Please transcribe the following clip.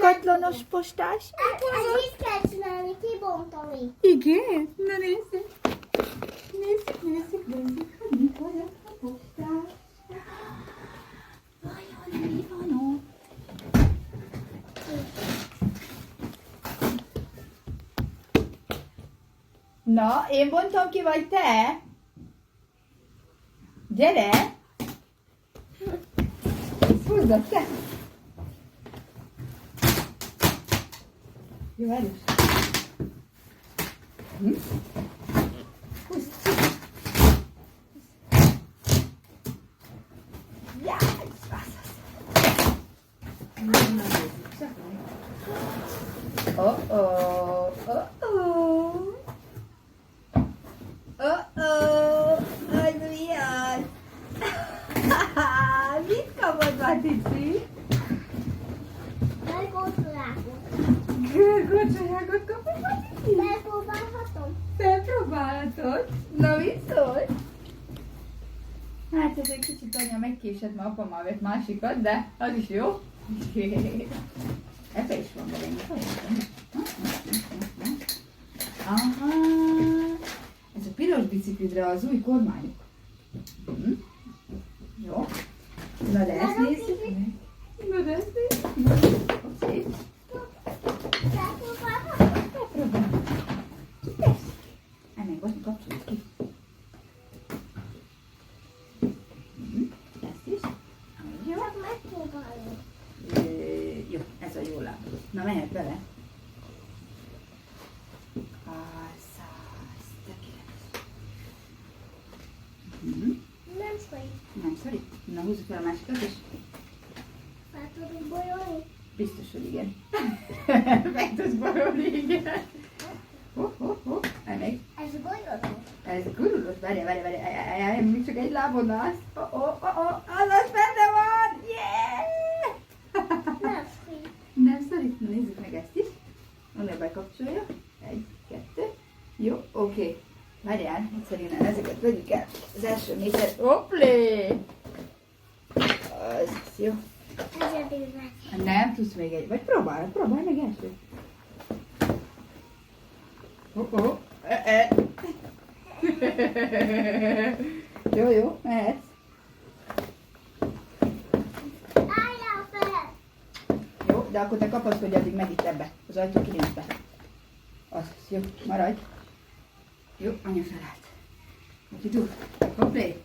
katlanos postás. Ez így kell csinálni, kibontani. Igen? Na nézzük. Nézzük, hogy mit vagyok a postás. Vajon mi van ott? Na, én bontom ki, vagy te? Gyere! Húzzad te! Jó, erős. Húzd! Jaj, oh-oh, oh-oh. Oh-oh, az mi az? Mit kapod, Matici? Görgócsajágot kapod, Matici? Megpróbálhatom? Felpróbálhatod? Na, mit szól? Hát ez egy kicsit anya megkésett, mert apa már vett másikat, de az is jó. Ebbe is van valami. Aha. Ez a piros biciklidre az új kormányuk. Jó. Na de ezt nézzük meg. Na de ezt nézzük meg. Oké. Megpróbálom. Persze. Ennél most kapcsoljuk ki. Ezt is. Jó. Megpróbálom. Jó, ez a jó láb. Na mehet bele. Az tökéletes. Nem szorít. Nem szorít? Na húzzuk fel a másikat is. Fel tudunk bolyolni? Biztos, hogy igen. Meg tudsz borolni, igen. Még. Ez bolyoló. Ez gurulós, várjál, még csak egy lábon állsz. Azaz benne van! Yeah! Nem szorít. Nem szorít? Na nézzük meg ezt is. Onnan bekapcsolja. 1, 2. Jó, oké. Várjál, egyszerűen ezeket vegyük el. Az első méter. Hoplé! Az jó. Egyedül vagy. Nem tudsz még egy. Vagy próbálj meg első. Jó, mehetsz. Álljál fel! Jó, de akkor te kapaszkodj addig meg itt ebbe, az ajtó kilincsbe. Az, jó, maradj. Jó, anya felállt. Aki tud. Hoppé.